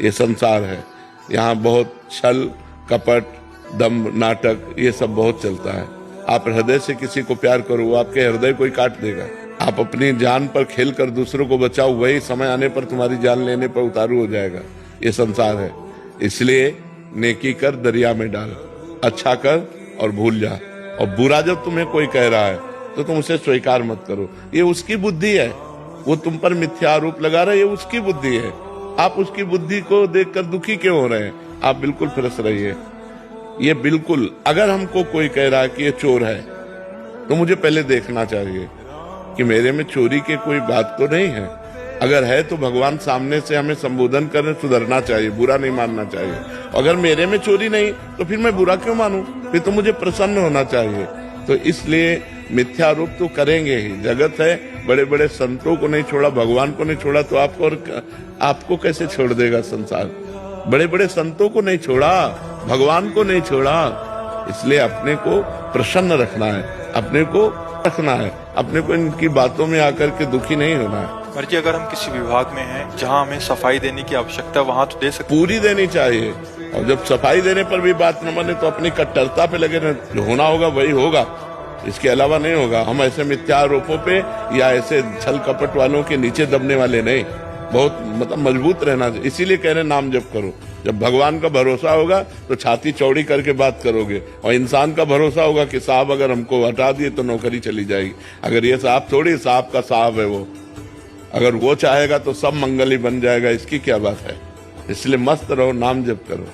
ये संसार है। यहाँ बहुत छल कपट दम्भ नाटक ये सब बहुत चलता है। आप हृदय से किसी को प्यार करो, वो आपके हृदय को ही काट देगा। आप अपनी जान पर खेल कर दूसरों को बचाओ, वही समय आने पर तुम्हारी जान लेने पर उतारू हो जाएगा। ये संसार है। इसलिए नेकी कर दरिया में डाल, अच्छा कर और भूल जा। और बुरा जब तुम्हें कोई कह रहा है तो तुम उसे स्वीकार मत करो। ये उसकी बुद्धि है, वो तुम पर मिथ्या आरोप लगा रहा है, ये उसकी बुद्धि है। आप उसकी बुद्धि को देखकर दुखी क्यों हो रहे हैं? आप बिल्कुल फ्रेश रहिए। ये बिल्कुल, अगर हमको कोई कह रहा है कि ये चोर है तो मुझे पहले देखना चाहिए कि मेरे में चोरी की कोई बात तो नहीं है। अगर है तो भगवान सामने से हमें संबोधन करने सुधरना चाहिए, बुरा नहीं मानना चाहिए। अगर मेरे में चोरी नहीं तो फिर मैं बुरा क्यों मानूं? फिर तो मुझे प्रसन्न होना चाहिए। तो इसलिए मिथ्यारोप तो करेंगे ही। जगत है, बड़े बड़े संतों को नहीं छोड़ा, भगवान को नहीं छोड़ा तो आपको कैसे छोड़ देगा संसार? बड़े बड़े संतों को नहीं छोड़ा, भगवान को नहीं छोड़ा। इसलिए अपने को प्रसन्न रखना है, अपने को रखना है, अपने को इनकी बातों में आकर के दुखी नहीं होना है। जी, अगर हम किसी विभाग में हैं जहां हमें सफाई देने की आवश्यकता, वहां तो दे सकते, पूरी देनी चाहिए। और जब सफाई देने पर भी बात न बने तो अपनी कट्टरता पे लगे रहना। जो होना होगा वही होगा, इसके अलावा नहीं होगा। हम ऐसे मिथ्यारोपों पे या ऐसे छल कपट वालों के नीचे दबने वाले नहीं, बहुत मतलब मजबूत रहना। इसीलिए कह रहे नाम जप करो। जब भगवान का भरोसा होगा तो छाती चौड़ी करके बात करोगे, और इंसान का भरोसा होगा कि साहब अगर हमको हटा दिए तो नौकरी चली जाएगी। अगर ये साहब थोड़ी, साहब का साहब है वो, अगर वो चाहेगा तो सब मंगल ही बन जाएगा। इसकी क्या बात है? इसलिए मस्त रहो, नाम जप करो।